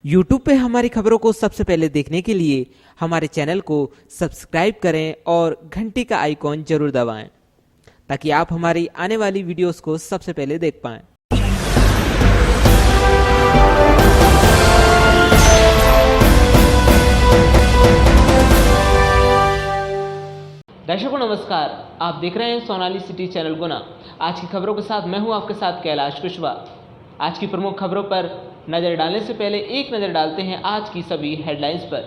YouTube पे हमारी खबरों को सबसे पहले देखने के लिए हमारे चैनल को सब्सक्राइब करें और घंटी का आइकॉन जरूर दबाएं ताकि आप हमारी आने वाली वीडियोस को सबसे पहले देख पाएं। दर्शकों नमस्कार, आप देख रहे हैं सोनाली सिटी चैनल गुना। आज की खबरों के साथ मैं हूं आपके साथ कैलाश कुशवाहा। आज की प्रमुख खबरों पर नजर डालने से पहले एक नजर डालते हैं आज की सभी हेडलाइंस पर।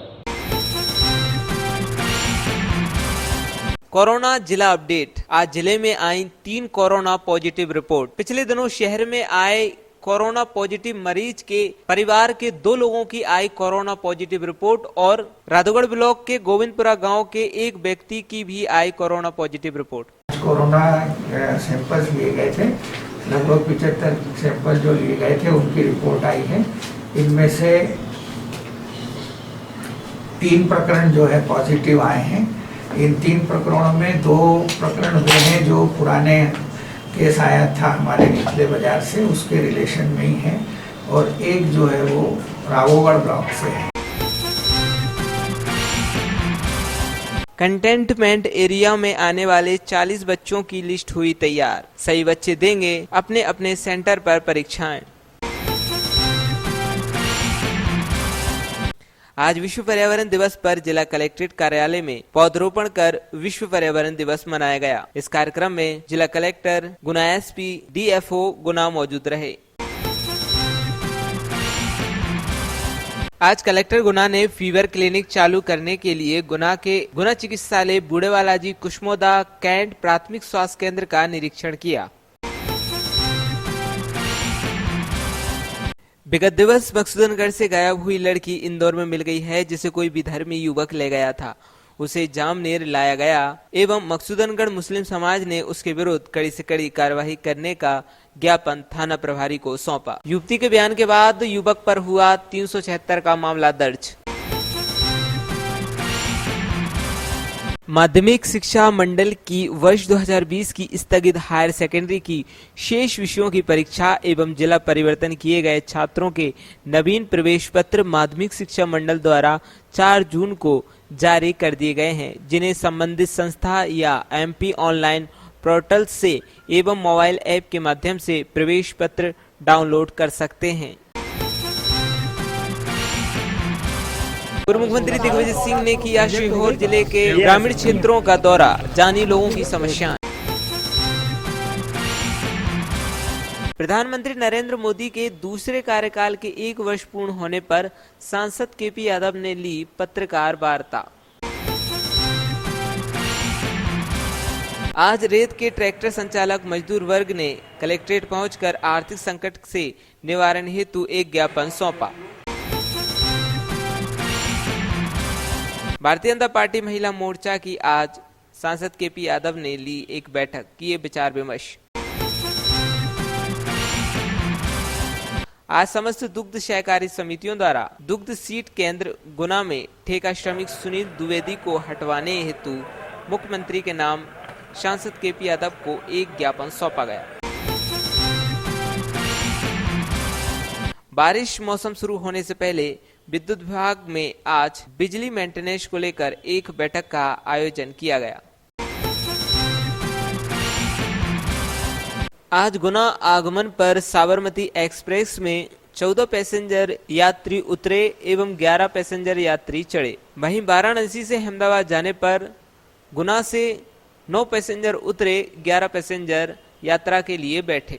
कोरोना जिला अपडेट। आज जिले में आई 3 कोरोना पॉजिटिव रिपोर्ट। पिछले दिनों शहर में आए कोरोना पॉजिटिव मरीज के परिवार के 2 लोगों की आई कोरोना पॉजिटिव रिपोर्ट और राधोगढ़ ब्लॉक के गोविंदपुरा गांव के एक व्यक्ति की भी आई corona positive report. Corona samples लिए गए थे, लगभग 75 सैंपल जो लिए गए थे उनकी रिपोर्ट आई है। इनमें से 3 प्रकरण जो है पॉजिटिव आए हैं। इन 3 प्रकरणों में 2 प्रकरण वे हैं जो पुराने केस आया था हमारे निचले बाजार से, उसके रिलेशन में ही है, और एक जो है वो राघोगढ़ ब्लॉक से है। कंटेनमेंट एरिया में आने वाले 40 बच्चों की लिस्ट हुई तैयार। सही बच्चे देंगे अपने अपने सेंटर पर परीक्षाएं। आज विश्व पर्यावरण दिवस पर जिला कलेक्ट्रेट कार्यालय में पौधरोपण कर विश्व पर्यावरण दिवस मनाया गया। इस कार्यक्रम में जिला कलेक्टर गुना एसपी डीएफओ गुना मौजूद रहे। आज कलेक्टर गुना ने फीवर क्लिनिक चालू करने के लिए गुना के गुना चिकित्सालय बूढ़ेवाला जी कुशमोदा कैंट प्राथमिक स्वास्थ्य केंद्र का निरीक्षण किया। विगत दिवस मकसूदनगढ़ से गायब हुई लड़की इंदौर में मिल गई है, जिसे कोई विधर्मी युवक ले गया था। उसे जामनेर लाया गया एवं मकसूदनगढ़ मुस्लिम समाज ने उसके विरुद्ध कड़ी से कड़ी कार्रवाई करने का ज्ञापन थाना प्रभारी को सौंपा। युवती के बयान के बाद युवक पर हुआ 376 का मामला दर्ज। माध्यमिक शिक्षा मंडल की वर्ष 2020 की स्थगित हायर सेकेंडरी की शेष विषयों की परीक्षा एवं जिला परिवर्तन किए गए छात्रों के नवीन प्रवेश पत्र माध्यमिक शिक्षा मंडल द्वारा 4 जून को जारी कर दिए गए हैं, जिन्हें संबंधित संस्था या एमपी ऑनलाइन पोर्टल से एवं मोबाइल ऐप के माध्यम से प्रवेश पत्र डाउनलोड कर सकते हैं। पूर्व मुख्यमंत्री दिग्विजय सिंह ने किया सीहोर जिले के ग्रामीण क्षेत्रों का दौरा, जानी लोगों की समस्याएं। प्रधानमंत्री नरेंद्र मोदी के दूसरे कार्यकाल के 1 वर्ष पूर्ण होने पर सांसद केपी यादव ने ली पत्रकार वार्ता। आज रेत के ट्रैक्टर संचालक मजदूर वर्ग ने कलेक्ट्रेट पहुंचकर आर्थिक संकट से निवारण हेतु एक ज्ञापन सौंपा। भारतीय जनता पार्टी महिला मोर्चा की आज सांसद केपी यादव ने ली एक बैठक, किए विचार विमर्श। आज समस्त दुग्ध सहकारी समितियों द्वारा दुग्ध सीड केंद्र गुना में ठेका श्रमिक सुनील द्विवेदी को हटवाने हेतु मुख्यमंत्री के नाम सांसद केपी यादव को एक ज्ञापन सौंपा गया। बारिश मौसम शुरू होने से पहले विद्युत विभाग में आज बिजली मेंटेनेंस को लेकर एक बैठक का आयोजन किया गया। आज गुना आगमन पर साबरमती एक्सप्रेस में 14 पैसेंजर यात्री उतरे एवं 11 पैसेंजर यात्री चढ़े। वहीं वाराणसी से अहमदाबाद जाने पर गुना से 9 पैसेंजर उतरे, 11 पैसेंजर यात्रा के लिए बैठे।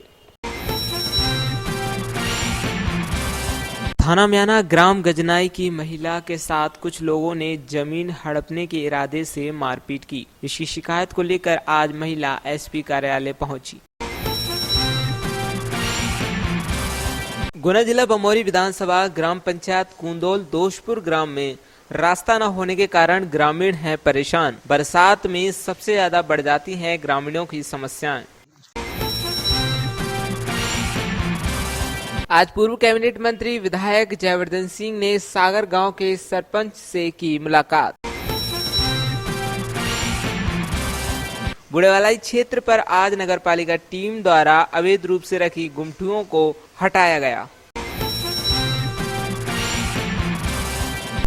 थाना म्याना ग्राम गजनाई की महिला के साथ कुछ लोगों ने जमीन हड़पने के इरादे से मारपीट की। इसकी शिकायत को लेकर आज महिला एसपी कार्यालय पहुंची। गुना जिला बमौरी विधानसभा ग्राम पंचायत कुंदोल दोषपुर ग्राम में रास्ता न होने के कारण ग्रामीण हैं परेशान। बरसात में सबसे ज्यादा बढ़ जाती हैं ग्रामीणों की समस्याएं। आज पूर्व कैबिनेट मंत्री विधायक जयवर्धन सिंह ने सागर गांव के सरपंच से की मुलाकात। बूढ़ेवाला क्षेत्र पर आज नगरपालिका टीम द्वारा अवैध रूप से रखी गुमटियों को हटाया गया।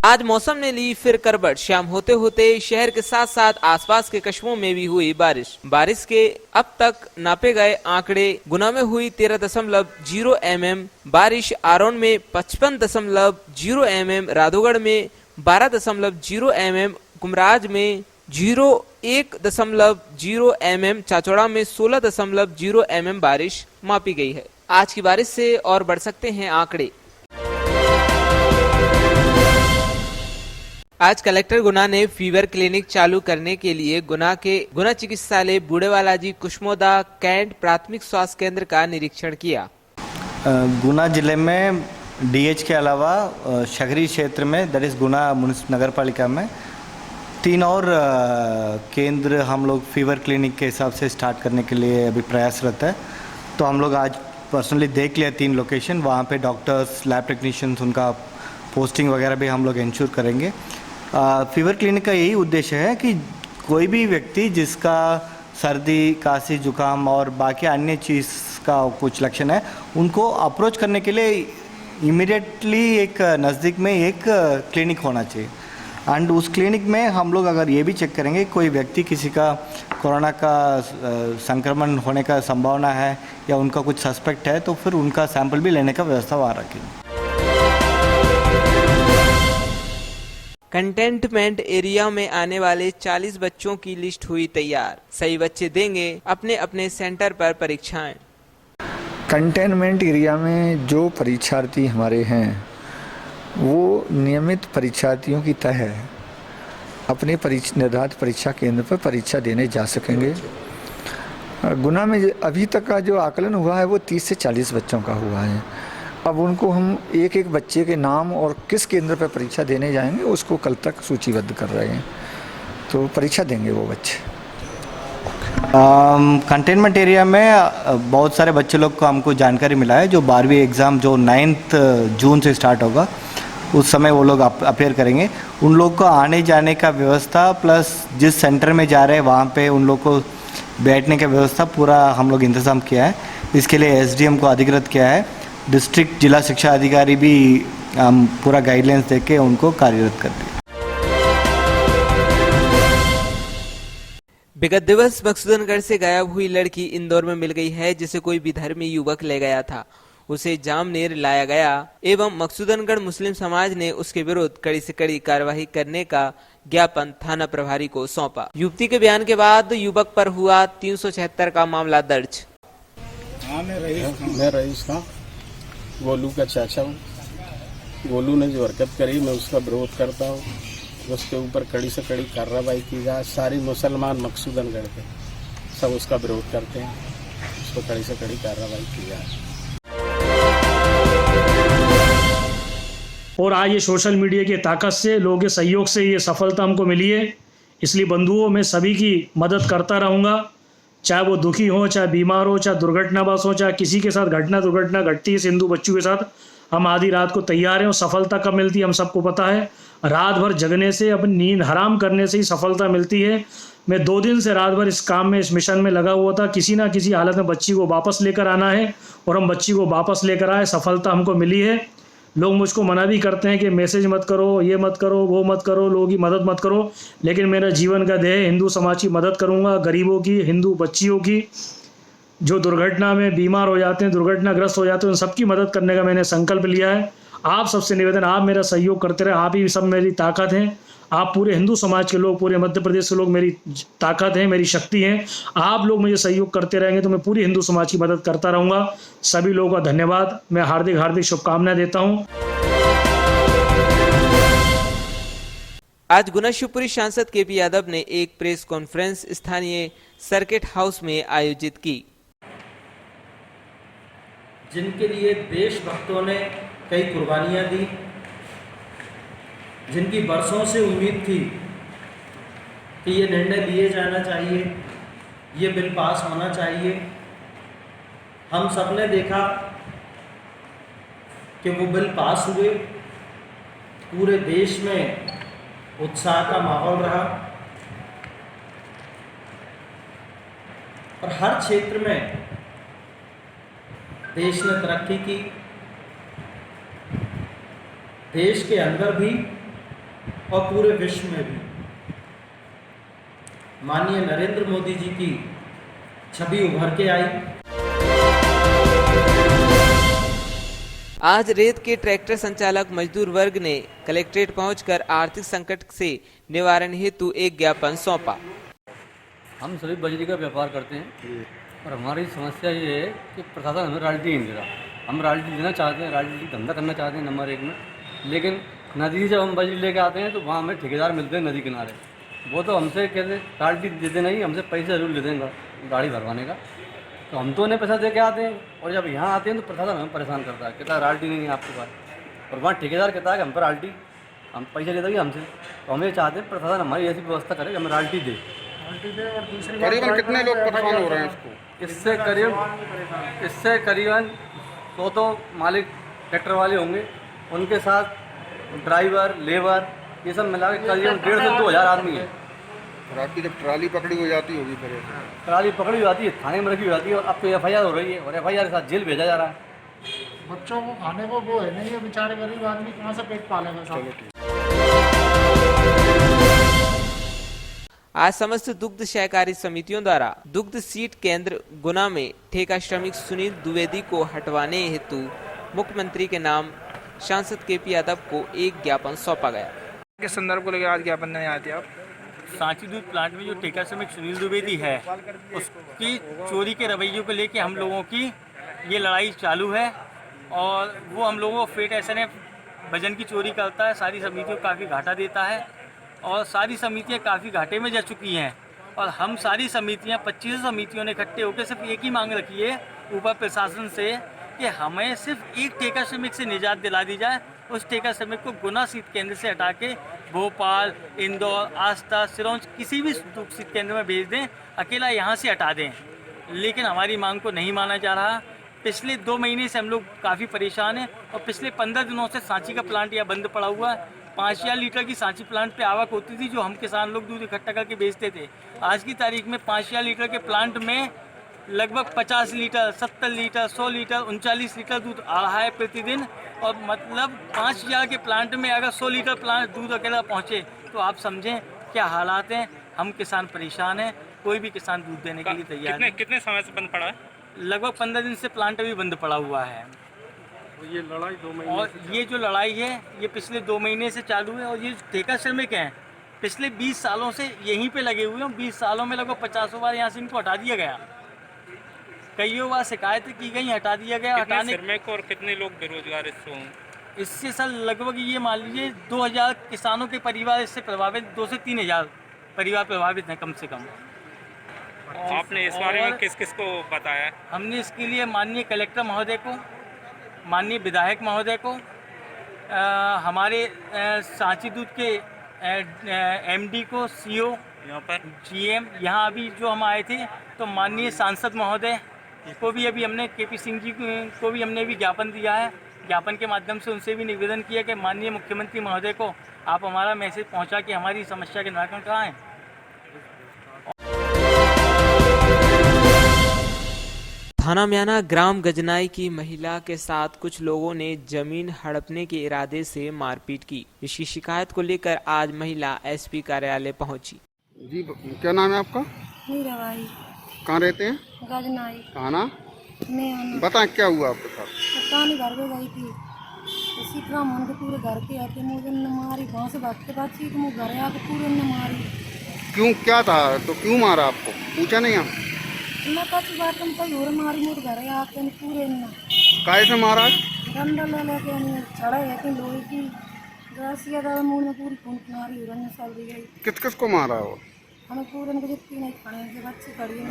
आज मौसम ने ली फिर करवट। शाम होते होते शहर के साथ साथ आसपास के कस्बों में भी हुई बारिश के अब तक नापे गए आंकड़े: गुना में हुई 13.0 mm बारिश, आरोन में 55.0 mm, राधोगढ़ में 12.0 mm, कुमराज में 1.0 mm, चाचौड़ा में 16.0 mm बारिश मापी गई है। आज की बारिश से और बढ़ सकते हैं आंकड़े। आज कलेक्टर गुना ने फीवर क्लिनिक चालू करने के लिए गुना के गुना चिकित्सालय बूढ़ेवाला जी कुशमोदा कैंट प्राथमिक स्वास्थ्य केंद्र का निरीक्षण किया। गुना जिले में डीएच के अलावा शहरी क्षेत्र में दैट इज़ गुना नगर पालिका में 3 और केंद्र हम लोग फीवर क्लिनिक के हिसाब से स्टार्ट करने के लिए अभी प्रयासरत है। तो हम लोग आज पर्सनली देख लिया 3 लोकेशन, वहाँ पे डॉक्टर्स, लैब टेक्नीशियंस, उनका पोस्टिंग वगैरह भी हम लोग इंश्योर करेंगे। फीवर क्लिनिक का यही उद्देश्य है कि कोई भी व्यक्ति जिसका सर्दी, काशी, जुकाम और बाकी अन्य चीज़ का कुछ लक्षण है, उनको अप्रोच करने के लिए इमीडिएटली एक नज़दीक में एक क्लिनिक होना चाहिए। एंड उस क्लिनिक में हम लोग अगर ये भी चेक करेंगे कोई व्यक्ति किसी का कोरोना का संक्रमण होने का संभावना है या उनका कुछ सस्पेक्ट है तो फिर उनका सैंपल भी लेने का व्यवस्था वहाँ रखेंगे। कंटेनमेंट एरिया में आने वाले 40 बच्चों की लिस्ट हुई तैयार। सही बच्चे देंगे अपने अपने सेंटर पर परीक्षाएं। कंटेनमेंट एरिया में जो परीक्षार्थी हमारे हैं वो नियमित परीक्षार्थियों की तरह अपने निर्धारित परीक्षा केंद्र पर परीक्षा देने जा सकेंगे। गुना में अभी तक का जो आकलन हुआ है वो 30 से 40 बच्चों का हुआ है। अब उनको हम एक एक बच्चे के नाम और किस केंद्र पर परीक्षा देने जाएंगे उसको कल तक सूचीबद्ध कर रहे हैं, तो परीक्षा देंगे वो बच्चे। कंटेनमेंट एरिया में बहुत सारे बच्चे लोग को हमको जानकारी मिला है जो 12वीं एग्ज़ाम जो 9 जून से स्टार्ट होगा उस समय वो लोग अपेयर करेंगे। उन लोग को आने जाने का व्यवस्था प्लस जिस सेंटर में जा रहे हैं वहाँ पे उन लोग को बैठने का व्यवस्था पूरा हम लोग इंतज़ाम किया है। इसके लिए एसडीएम को अधिकृत किया है। डिस्ट्रिक्ट जिला शिक्षा अधिकारी भी हम पूरा गाइडलाइंस देके उनको कार्यरत कर दिया। विगत दिवस मकसूदनगढ़ से गायब हुई लड़की इंदौर में मिल गई है, जिसे कोई विधर्मी युवक ले गया था। उसे जामनेर लाया गया एवं मकसूदनगढ़ मुस्लिम समाज ने उसके विरुद्ध कड़ी से कड़ी कार्रवाई करने का ज्ञापन थाना प्रभारी को सौंपा। युवती के बयान के बाद युवक पर हुआ 376 का मामला दर्ज। मैं रईस था, गोलू का चाचा हूँ। गोलू ने जो हरकत करी मैं उसका विरोध करता हूँ। उसके ऊपर कड़ी से कड़ी कार्रवाई की जाए। सारी मुसलमान मकसूदनगढ़ के सब उसका विरोध करते हैं, उसको कड़ी से कड़ी कार्रवाई की जाए। और आज ये सोशल मीडिया की ताकत से, लोगों के सहयोग से ये सफलता हमको मिली है। इसलिए बंधुओं मैं सभी की मदद करता रहूँगा, चाहे वो दुखी हो, चाहे बीमार हो, चाहे दुर्घटनावश हो, चाहे किसी के साथ दुर्घटना घटती है। सिंधु बच्चों के साथ हम आधी रात को तैयार हैं और सफलता कब मिलती है हम सबको पता है। रात भर जगने से, अपनी नींद हराम करने से ही सफलता मिलती है। मैं 2 दिन से रात भर इस काम में, इस मिशन में लगा हुआ था। किसी ना किसी हालत में बच्ची को वापस लेकर आना है और हम बच्ची को वापस लेकर आए। सफलता हमको मिली है। लोग मुझको मना भी करते हैं कि मैसेज मत करो, ये मत करो, वो मत करो, लोगों की मदद मत करो, लेकिन मेरा जीवन का ध्येय हिंदू समाज की मदद करूँगा। गरीबों की, हिंदू बच्चियों की, जो दुर्घटना में बीमार हो जाते हैं, दुर्घटनाग्रस्त हो जाते हैं, उन सबकी मदद करने का मैंने संकल्प लिया है। आप सबसे निवेदन, आप मेरा सहयोग करते रहे। आप ही सब मेरी ताकत हैं। आप पूरे हिंदू समाज के लोग, पूरे मध्य प्रदेश के लोग मेरी ताकत हैं, मेरी शक्ति हैं। आप लोग मुझे सहयोग करते रहेंगे तो मैं पूरी हिंदू समाज की मदद करता रहूँगा। सभी लोगों का धन्यवाद। मैं हार्दिक शुभकामनाएं देता हूँ। आज गुना शिवपुरी सांसद केपी यादव ने एक प्रेस कॉन्फ्रेंस स्थानीय सर्किट हाउस में आयोजित की। जिनके लिए देशभक्तों ने कई कुर्बानियां दी, जिनकी बरसों से उम्मीद थी कि ये निर्णय लिए जाना चाहिए, ये बिल पास होना चाहिए। हम सब ने देखा कि वो बिल पास हुए। पूरे देश में उत्साह का माहौल रहा और हर क्षेत्र में देश ने तरक्की की। देश के अंदर भी और पूरे विश्व में भी माननीय नरेंद्र मोदी जी की छवि उभर के आई। आज रेत के ट्रैक्टर संचालक मजदूर वर्ग ने कलेक्ट्रेट पहुंचकर आर्थिक संकट से निवारण हेतु एक ज्ञापन सौंपा। हम सभी बजरी का व्यापार करते हैं और हमारी समस्या ये है कि प्रशासन हमें रॉयल्टी नहीं दे रहा। हम रॉयल्टी देना चाहते हैं, रॉयल्टी धंधा करना चाहते हैं नंबर 1 में, लेकिन नदी जब हम बजरी लेके आते हैं तो वहाँ हमें ठेकेदार मिलते हैं नदी किनारे। वो तो हमसे कहते रॉयल्टी देते नहीं, हमसे पैसे जरूर लेते हैं गाड़ी भरवाने का। तो हम तो उन्हें पैसा दे के आते हैं और जब यहाँ आते हैं तो प्रशासन हमें परेशान करता है, कहता है रॉयल्टी नहीं है आपके पास। और वहाँ ठेकेदार कहता है कि हम पर रॉयल्टी, हम पैसे लेते हैं हमसे। तो हम ये चाहते हैं प्रशासन हमारी ऐसी व्यवस्था करे कि हमें रॉयल्टी दे। करीबन कितने लोग परेशान हो रहे हैं इसको? इससे करीबन 100 तो मालिक ट्रैक्टर वाले होंगे, उनके साथ ड्राइवर, लेबर, ये सब मिला के करीबन 1,500 से 2,000 आदमी है। और आपकी जब ट्राली पकड़ी हो जाती होगी फिर? ट्राली पकड़ी हो जाती है, थाने में रखी हो जाती है और अब तो FIR हो रही है और FIR के साथ जेल भेजा जा रहा है। बच्चों को खाने को वो है नहीं है, बेचारे गरीब आदमी कहाँ से पेट पालेगा साहब। आज समस्त दुग्ध सहकारी समितियों द्वारा दुग्ध सीट केंद्र गुना में ठेका श्रमिक सुनील द्विवेदी को हटवाने हेतु मुख्यमंत्री के नाम सांसद KP यादव को एक ज्ञापन सौंपा गया। किस संदर्भ को लेकर आज ज्ञापन देने आए थे आप? सांची दूध प्लांट में जो ठेका श्रमिक सुनील द्विवेदी है उसकी चोरी के रवैयों को लेकर हम लोगों की ये लड़ाई चालू है और वो हम लोगों को फेड SNF वजन की चोरी करता है, सारी समितियों को काफ़ी घाटा देता है और सारी समितियां काफ़ी घाटे में जा चुकी हैं। और हम सारी समितियां 25 समितियों ने इकट्ठे होकर सिर्फ एक ही मांग रखी है ऊपर प्रशासन से कि हमें सिर्फ एक ठेका श्रमिक से निजात दिला दी जाए। उस ठेका श्रमिक को गुना शीत केंद्र से हटा के भोपाल, इंदौर, आस्था, सिरौंज किसी भी शीत केंद्र में भेज दें, अकेला यहाँ से हटा दें। लेकिन हमारी मांग को नहीं माना जा रहा। पिछले 2 महीने से हम लोग काफ़ी परेशान हैं और पिछले 15 दिनों से सांची का प्लांट यहाँ बंद पड़ा हुआ है। 5,000 लीटर की सांची प्लांट पे आवक होती थी जो हम किसान लोग दूध इकट्ठा करके बेचते थे। आज की तारीख में 5,000 लीटर के प्लांट में लगभग 50 लीटर, 70 लीटर, 100 लीटर, 39 लीटर दूध आ रहा है प्रतिदिन। और मतलब 5,000 के प्लांट में अगर 100 लीटर प्लांट दूध अकेला पहुँचे तो आप समझें क्या हालात हैं। हम किसान परेशान हैं, कोई भी किसान दूध देने के लिए तैयार नहीं। कितने समय से बंद पड़ा है? लगभग 15 दिन से प्लांट अभी बंद पड़ा हुआ है। ये लड़ाई 2 महीने और ये जो लड़ाई है ये पिछले 2 महीने से चालू है। और ये ठेका श्रमिक हैं पिछले 20 सालों से यहीं पे लगे हुए हैं। 20 सालों में लगभग 50 बार यहाँ से इनको हटा दिया गया, कईयों बार शिकायतें की गई, हटा दिया गया। हटाने श्रमिक और कितने लोग बेरोजगार इससे सर लगभग ये मान लीजिए 2,000 किसानों के परिवार इससे प्रभावित, 2 से 3,000 परिवार प्रभावित हैं कम से कम। आपने इस बारे में किस किस को बताया? हमने इसके लिए माननीय कलेक्टर महोदय को, माननीय विधायक महोदय को, हमारे सांची दूध के MD को, CO, यहाँ पर GM, यहाँ अभी जो हम आए थे तो माननीय सांसद महोदय को भी अभी हमने KP सिंह जी को भी हमने भी ज्ञापन दिया है। ज्ञापन के माध्यम से उनसे भी निवेदन किया कि माननीय मुख्यमंत्री महोदय को आप हमारा मैसेज पहुँचा के हमारी समस्या के निराकरण कराएँ। थाना म्याना ग्राम गजनाई की महिला के साथ कुछ लोगों ने जमीन हड़पने के इरादे से मारपीट की। इसकी शिकायत को लेकर आज महिला SP कार्यालय पहुंची। जी, क्या नाम है आपका? मीराबाई। कहाँ रहते हैं? गजनाई। थाना मैं बताएं क्या हुआ आपके साथ? पता नहीं, घर पे गई थी, इसी क्रम उनके पूरे घर के आके मुझे मारी, गाँव से भागते भागती तो मुझे घर आके पूरे ने मारी। क्यों, क्या था तो क्यों मारा आपको? पूछा नहीं आप? मैं कई बार तुम कहीं और मारी, मुझे घर आके पूरे ने। काय से मारा? डंडा ले लेके छड़ा है कि लोहे की गासिया दादा मुँह में पूरी खून मारी, उड़न सब दी गई। किस किस को मारा हो? हमें पूरे को जितनी नहीं खाने के बच्चे खड़ी है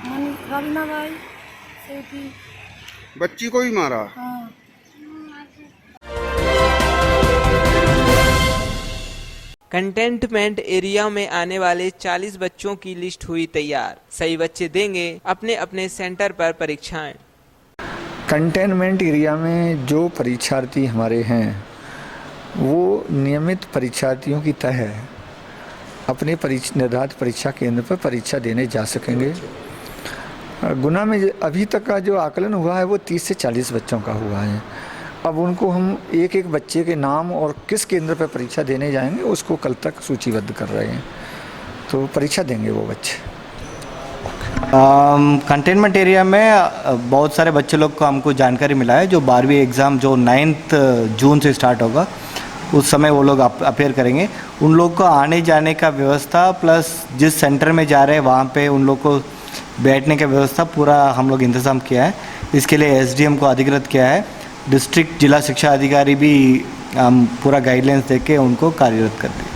मन रवीना भाई से थी। बच्ची को भी मारा? हाँ। कंटेनमेंट एरिया में आने वाले 40 बच्चों की लिस्ट हुई तैयार। सही बच्चे देंगे अपने अपने सेंटर पर परीक्षाएं। कंटेनमेंट एरिया में जो परीक्षार्थी हमारे हैं वो नियमित परीक्षार्थियों की तरह अपने निर्धारित परीक्षा केंद्र पर परीक्षा देने जा सकेंगे। गुना में अभी तक का जो आकलन हुआ है वो 30 से 40 बच्चों का हुआ है अब उनको हम एक एक बच्चे के नाम और किस केंद्र पर परीक्षा देने जाएंगे उसको कल तक सूचीबद्ध कर रहे हैं, तो परीक्षा देंगे वो बच्चे। कंटेनमेंट एरिया में बहुत सारे बच्चे लोग को हमको जानकारी मिला है, जो 12वीं एग्ज़ाम जो 9 जून से स्टार्ट होगा उस समय वो लोग अपेयर करेंगे। उन लोग को आने जाने का व्यवस्था प्लस जिस सेंटर में जा रहे हैं वहाँ पे उन लोग को बैठने का व्यवस्था पूरा हम लोग इंतज़ाम किया है। इसके लिए एसडीएम को अधिकृत किया है। डिस्ट्रिक्ट जिला शिक्षा अधिकारी भी हम पूरा गाइडलाइंस दे के उनको कार्यरत करते हैं।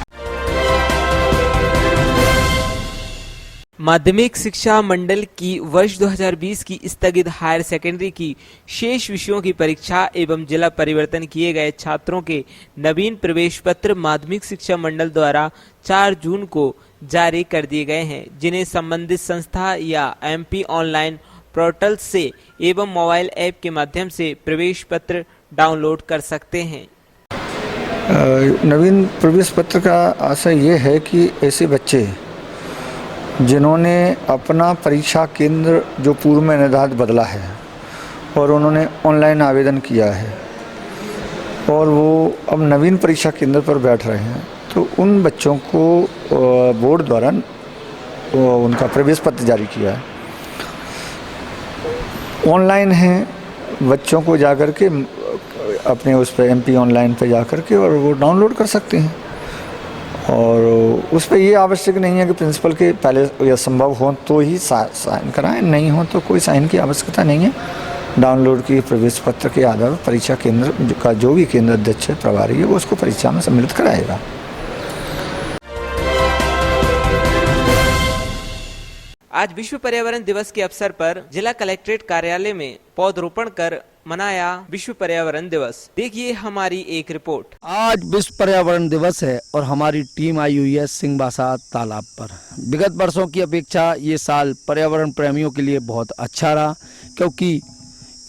माध्यमिक शिक्षा मंडल की वर्ष 2020 की स्थगित हायर सेकेंडरी की शेष विषयों की परीक्षा एवं जिला परिवर्तन किए गए छात्रों के नवीन प्रवेश पत्र माध्यमिक शिक्षा मंडल द्वारा 4 जून को जारी कर दिए गए हैं, जिन्हें संबंधित संस्था या एमपी ऑनलाइन पोर्टल से एवं मोबाइल ऐप के माध्यम से प्रवेश पत्र डाउनलोड कर सकते हैं। नवीन प्रवेश पत्र का आशय ये है कि ऐसे बच्चे जिन्होंने अपना परीक्षा केंद्र जो पूर्व में निर्धारित बदला है और उन्होंने ऑनलाइन आवेदन किया है और वो अब नवीन परीक्षा केंद्र पर बैठ रहे हैं, तो उन बच्चों को बोर्ड द्वारा उनका प्रवेश पत्र जारी किया है। ऑनलाइन है, बच्चों को जाकर के अपने उस पर एमपी ऑनलाइन पे जाकर के और वो डाउनलोड कर सकते हैं। और उस पर ये आवश्यक नहीं है कि प्रिंसिपल के पहले या संभव हो तो ही साइन कराएं, नहीं हो तो कोई साइन की आवश्यकता नहीं है। डाउनलोड की प्रवेश पत्र के आधार पर परीक्षा केंद्र का जो भी केंद्र अध्यक्ष प्रभारी है वो उसको परीक्षा में सम्मिलित कराएगा। आज विश्व पर्यावरण दिवस के अवसर पर जिला कलेक्ट्रेट कार्यालय में पौधरोपण कर मनाया विश्व पर्यावरण दिवस। देखिए हमारी एक रिपोर्ट। आज विश्व पर्यावरण दिवस है और हमारी टीम आई हुई है सिंहबासा तालाब पर। विगत वर्षों की अपेक्षा ये साल पर्यावरण प्रेमियों के लिए बहुत अच्छा रहा, क्योंकि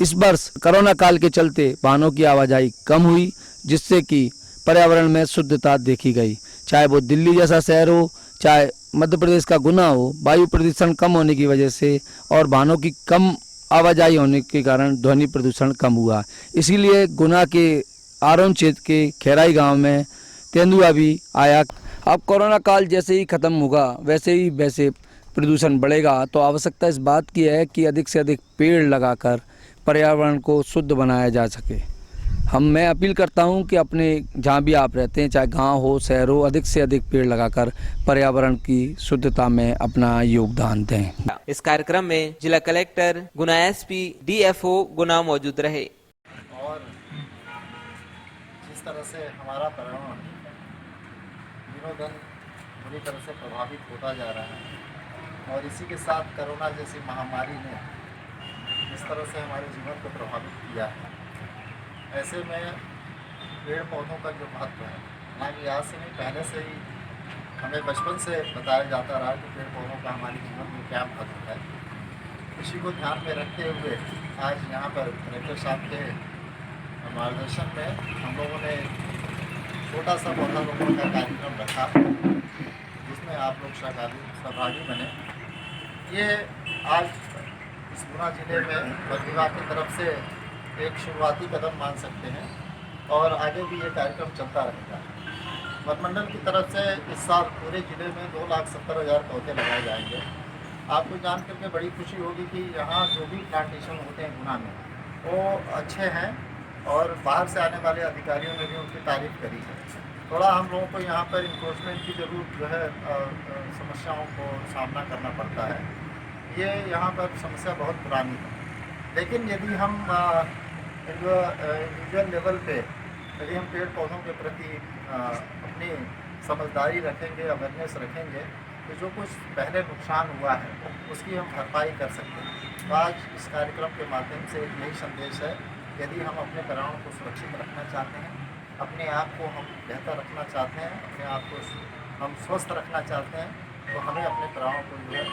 इस वर्ष कोरोना काल के चलते वाहनों की आवाजाही कम हुई, जिससे कि पर्यावरण में शुद्धता देखी गई। चाहे वो दिल्ली जैसा शहर हो, चाहे मध्य प्रदेश का गुना हो, वायु प्रदूषण कम होने की वजह से और वाहनों की कम आवाजाही होने के कारण ध्वनि प्रदूषण कम हुआ। इसीलिए गुना के आरोन क्षेत्र के खेराई गांव में तेंदुआ भी आया। अब कोरोना काल जैसे ही ख़त्म होगा वैसे प्रदूषण बढ़ेगा, तो आवश्यकता इस बात की है कि अधिक से अधिक पेड़ लगाकर पर्यावरण को शुद्ध बनाया जा सके। मैं अपील करता हूं कि अपने जहां भी आप रहते हैं, चाहे गांव हो शहर हो, अधिक से अधिक पेड़ लगाकर पर्यावरण की शुद्धता में अपना योगदान दें। इस कार्यक्रम में जिला कलेक्टर, गुना एसपी, डीएफओ गुना मौजूद रहे। और जिस तरह से हमारा पर्यावरण दिनों दिन बुरी तरह से प्रभावित होता जा रहा है और इसी के साथ कोरोना जैसी महामारी ने जिस तरह से हमारे जीवन को प्रभावित किया है, ऐसे में पेड़ पौधों का जो महत्व है, हालांकि आज से नहीं पहले से ही हमें बचपन से बताया जाता रहा कि पेड़ पौधों का हमारे जीवन में क्या महत्व है। इसी को ध्यान में रखते हुए आज यहाँ पर कलेक्टर साहब के मार्गदर्शन में हम लोगों ने छोटा सा पौधारोपण का कार्यक्रम रखा, जिसमें आप लोग सहभागी बने। ये आज इस गुना जिले में वन विभाग की तरफ से एक शुरुआती कदम मान सकते हैं और आगे भी ये कार्यक्रम चलता रहेगा। वन मंडल की तरफ से इस साल पूरे ज़िले में 2,70,000 पौधे लगाए जाएंगे। आपको जान करके बड़ी खुशी होगी कि यहाँ जो भी प्लांटेशन होते हैं गुना में वो अच्छे हैं और बाहर से आने वाले अधिकारियों ने भी उनकी तारीफ करी है। थोड़ा हम लोगों को यहाँ पर इन्फोर्समेंट की जरूर जो है समस्याओं को सामना करना पड़ता है। ये यहाँ पर समस्या बहुत पुरानी है, लेकिन यदि हम इंडिविजुअल लेवल पे यदि हम पेड़ पौधों के प्रति अपनी समझदारी रखेंगे, अवेयरनेस रखेंगे, तो जो कुछ पहले नुकसान हुआ है उसकी हम भरपाई कर सकते हैं। तो आज इस कार्यक्रम के माध्यम से एक यही संदेश है, यदि हम अपने पर्यावरण को सुरक्षित रखना चाहते हैं, अपने आप को हम बेहतर रखना चाहते हैं, अपने आप को हम स्वस्थ रखना चाहते हैं, तो हमें अपने पर्यावरण को जो है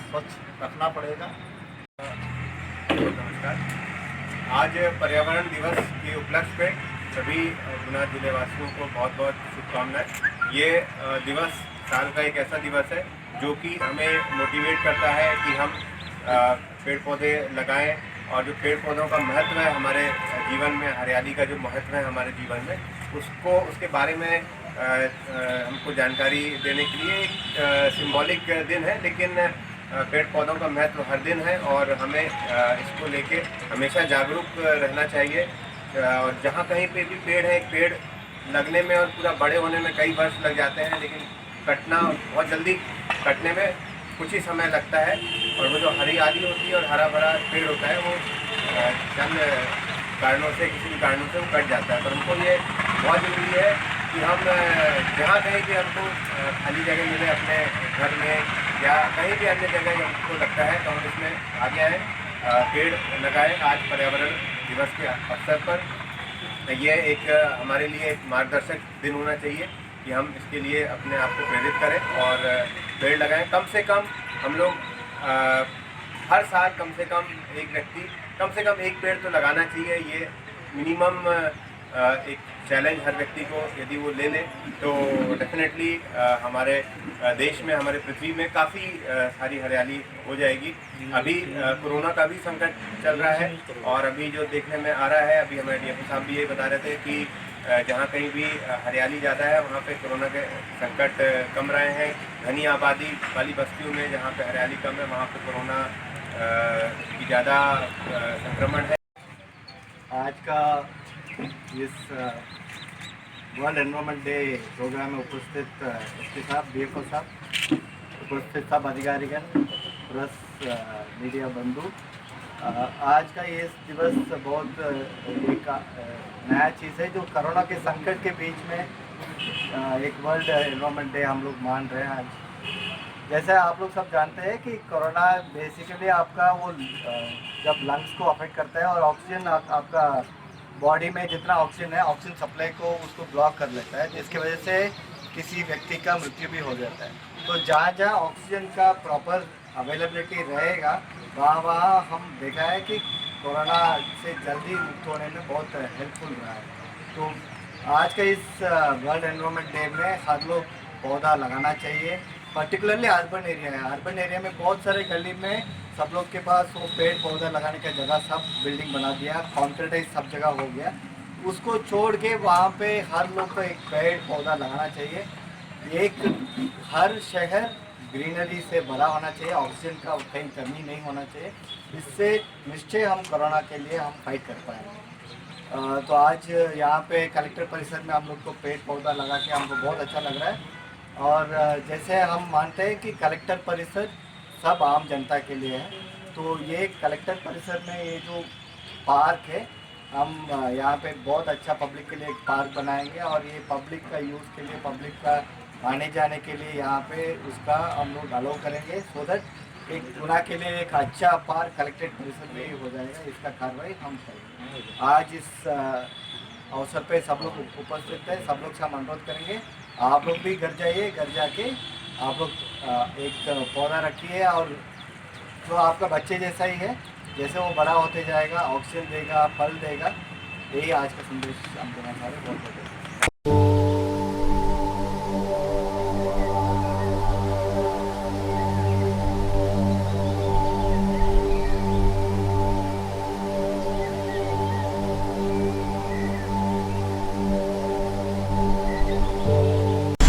स्वच्छ रखना पड़ेगा। नमस्कार। आज पर्यावरण दिवस के उपलक्ष्य पे सभी गुना जिले वासियों को बहुत बहुत शुभकामनाएं। ये दिवस साल का एक ऐसा दिवस है जो कि हमें मोटिवेट करता है कि हम पेड़ पौधे लगाएं और जो पेड़ पौधों का महत्व है हमारे जीवन में, हरियाली का जो महत्व है हमारे जीवन में, उसके बारे में हमको जानकारी देने के लिए एक सिंबॉलिक दिन है, लेकिन पेड़ पौधों का महत्व हर दिन है और हमें इसको लेके हमेशा जागरूक रहना चाहिए। और जहाँ कहीं पे भी पेड़ है, एक पेड़ लगने में और पूरा बड़े होने में कई वर्ष लग जाते हैं, लेकिन कटना बहुत जल्दी कटने में कुछ ही समय लगता है। और वो जो हरियाली होती है और हरा भरा पेड़ होता है वो चंद कारणों से, किसी भी कारणों से वो कट जाता है। पर हमको ये बहुत ज़रूरी है कि हम जहाँ कहीं भी हमको खाली जगह मिले अपने घर में या कहीं भी अन्य जगह हमको लगता है तो हम इसमें आगे आएँ, पेड़ लगाएं। आज पर्यावरण दिवस के अवसर पर ये एक हमारे लिए एक मार्गदर्शक दिन होना चाहिए कि हम इसके लिए अपने आप को प्रेरित करें और पेड़ लगाएं। कम से कम हम लोग हर साल कम से कम एक व्यक्ति कम से कम एक पेड़ तो लगाना चाहिए। ये मिनिमम एक चैलेंज हर व्यक्ति को यदि वो ले ले तो डेफिनेटली हमारे देश में, हमारे पृथ्वी में काफ़ी सारी हरियाली हो जाएगी। अभी कोरोना का भी संकट चल रहा है और अभी जो देखने में आ रहा है, अभी हमारे डीएफओ साहब भी ये बता रहे थे कि जहाँ कहीं भी हरियाली ज़्यादा है वहाँ पे कोरोना के संकट कम रहे हैं। घनी आबादी वाली बस्तियों में जहाँ पे हरियाली कम है वहाँ पे कोरोना की ज़्यादा संक्रमण है। आज का इस वर्ल्ड एनवायरनमेंट डे प्रोग्राम में उपस्थित एसपी साहब, डीएफओ साहब, उपस्थित सब अधिकारीगण, प्रेस मीडिया बंधु, आज का ये दिवस बहुत एक नया चीज़ है जो कोरोना के संकट के बीच में एक वर्ल्ड एनवायरनमेंट डे हम लोग मान रहे हैं आज। जैसे आप लोग सब जानते हैं कि कोरोना बेसिकली आपका वो जब लंग्स को अफेक्ट करता है और ऑक्सीजन आपका बॉडी में जितना ऑक्सीजन है, ऑक्सीजन सप्लाई को उसको ब्लॉक कर लेता है, जिसकी वजह से किसी व्यक्ति का मृत्यु भी हो जाता है। तो जहाँ जहाँ ऑक्सीजन का प्रॉपर अवेलेबिलिटी रहेगा वहाँ हम देखा है कि कोरोना से जल्दी मुक्त होने में बहुत हेल्पफुल रहा है। तो आज का इस वर्ल्ड एनवायरनमेंट डे में हर लोग पौधा लगाना चाहिए। पर्टिकुलरली अर्बन एरिया है, अर्बन एरिया में बहुत सारे गली में सब लोग के पास वो पेड़ पौधा लगाने का जगह सब बिल्डिंग बना दिया, कॉन्क्रीटाइज सब जगह हो गया। उसको छोड़ के वहाँ पे हर लोग को एक पेड़ पौधा लगाना चाहिए। एक हर शहर ग्रीनरी से भरा होना चाहिए, ऑक्सीजन का कहीं कमी नहीं होना चाहिए। इससे निश्चय हम कोरोना के लिए हम फाइट कर पाएंगे। तो आज यहाँ पे कलेक्टर परिसर में हम लोग को पेड़ पौधा लगा के हमको बहुत अच्छा लग रहा है। और जैसे हम मानते हैं कि कलेक्टर परिसर सब आम जनता के लिए है, तो ये कलेक्टर परिसर में ये जो पार्क है, हम यहाँ पे बहुत अच्छा पब्लिक के लिए एक पार्क बनाएंगे और ये पब्लिक का यूज़ के लिए, पब्लिक का आने जाने के लिए यहाँ पे उसका हम लोग अलाउ करेंगे, सो दैट एक गुना के लिए एक अच्छा पार्क कलेक्टेड परिसर में ही हो जाएगा। इसका कार्रवाई हम करेंगे। आज इस अवसर पे सब लोग उपस्थित है, सब लोग से हम अनुरोध करेंगे आप लोग भी घर जाइए, घर जाके आप लोग एक पौधा रखिए और जो आपका बच्चे जैसा ही है, जैसे वो बड़ा होते जाएगा, ऑक्सीजन देगा, फल देगा। यही आज का संदेश हम देना चाह रहे हैं। बहुत बहुत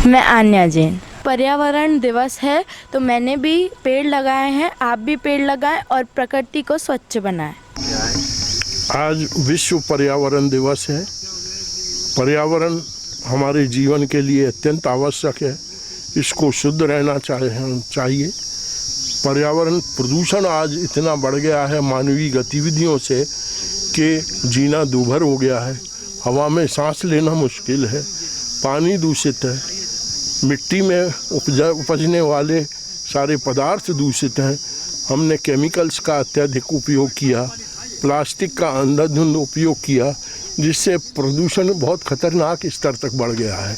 मैं आन्या जैन। पर्यावरण दिवस है तो मैंने भी पेड़ लगाए हैं, आप भी पेड़ लगाएं और प्रकृति को स्वच्छ बनाएं। आज विश्व पर्यावरण दिवस है। पर्यावरण हमारे जीवन के लिए अत्यंत आवश्यक है, इसको शुद्ध रहना चाहिए। पर्यावरण प्रदूषण आज इतना बढ़ गया है मानवीय गतिविधियों से कि जीना दूभर हो गया है। हवा में सांस लेना मुश्किल है, पानी दूषित है, मिट्टी में उपजने वाले सारे पदार्थ दूषित हैं। हमने केमिकल्स का अत्यधिक उपयोग किया, प्लास्टिक का अंधाधुंध उपयोग किया, जिससे प्रदूषण बहुत खतरनाक स्तर तक बढ़ गया है।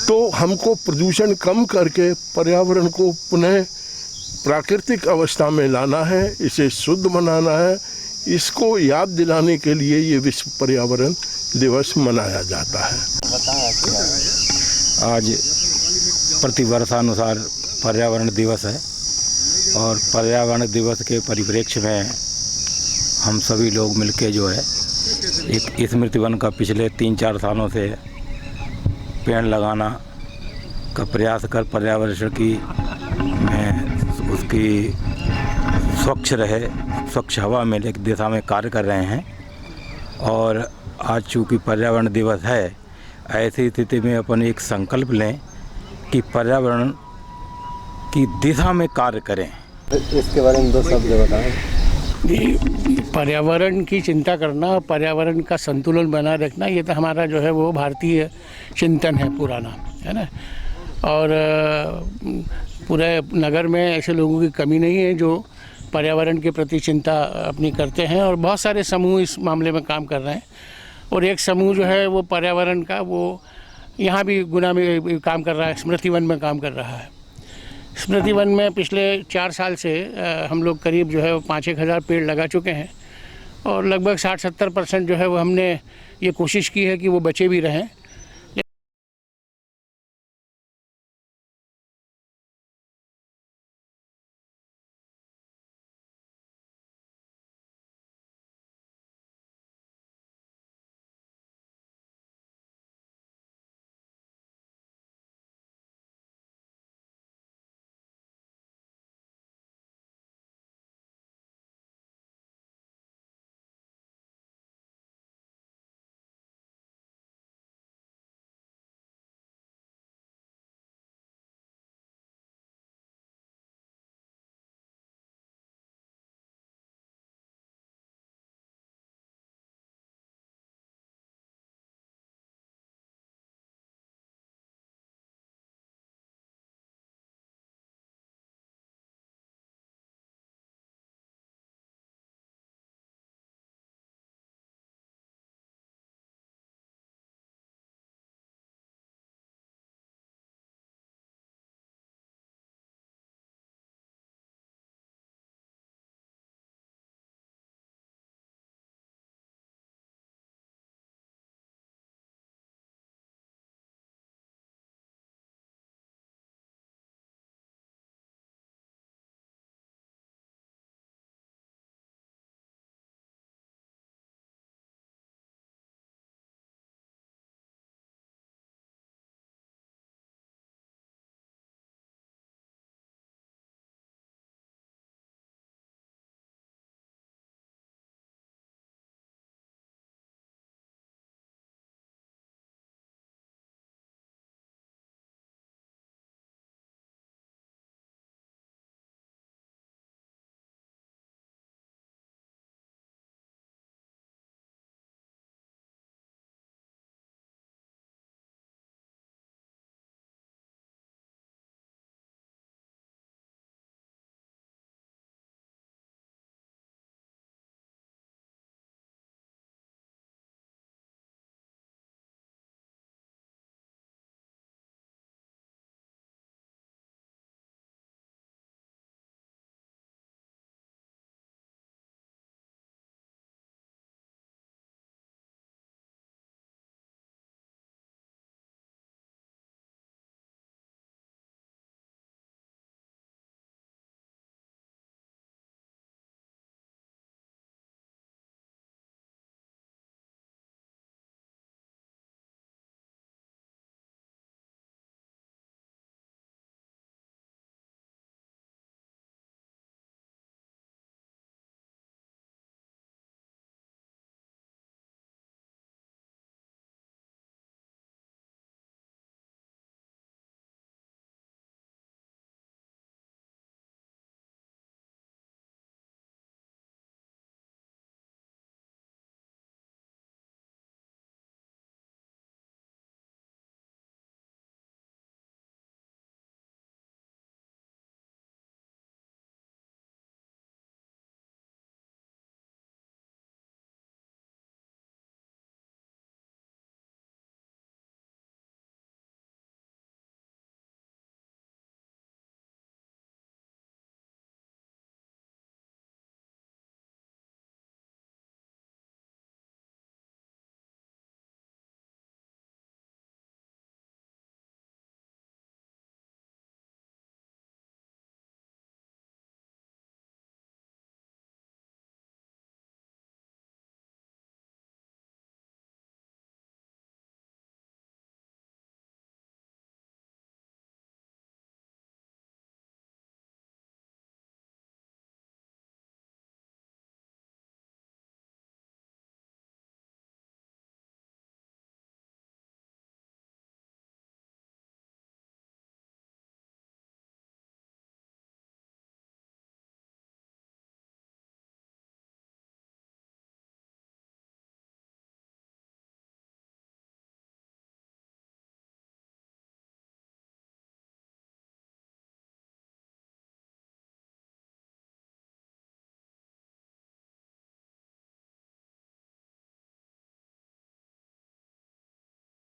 तो हमको प्रदूषण कम करके पर्यावरण को पुनः प्राकृतिक अवस्था में लाना है, इसे शुद्ध बनाना है। इसको याद दिलाने के लिए ये विश्व पर्यावरण दिवस मनाया जाता है। आज प्रतिवर्षानुसार पर्यावरण दिवस है और पर्यावरण दिवस के परिप्रेक्ष्य में हम सभी लोग मिलके जो है एक स्मृति वन का पिछले 3-4 सालों से पेड़ लगाना का प्रयास कर पर्यावरण की में उसकी स्वच्छ रहे, स्वच्छ हवा मिले एक दिशा में कार्य कर रहे हैं। और आज चूँकि पर्यावरण दिवस है, ऐसी स्थिति में अपन एक संकल्प लें कि पर्यावरण की दिशा में कार्य करें। इसके बारे में 2 शब्द बताएं। पर्यावरण की चिंता करना, पर्यावरण का संतुलन बनाए रखना, ये तो हमारा जो है वो भारतीय चिंतन है पुराना, है ना। और पूरे नगर में ऐसे लोगों की कमी नहीं है जो पर्यावरण के प्रति चिंता अपनी करते हैं, और बहुत सारे समूह इस मामले में काम कर रहे हैं। और एक समूह जो है वो पर्यावरण का वो यहाँ भी गुना में काम कर रहा है, स्मृति वन में काम कर रहा है। स्मृति वन में पिछले 4 साल से हम लोग करीब जो है वो 5-1 हज़ार पेड़ लगा चुके हैं, और लगभग 60-70% जो है वो हमने ये कोशिश की है कि वो बचे भी रहें।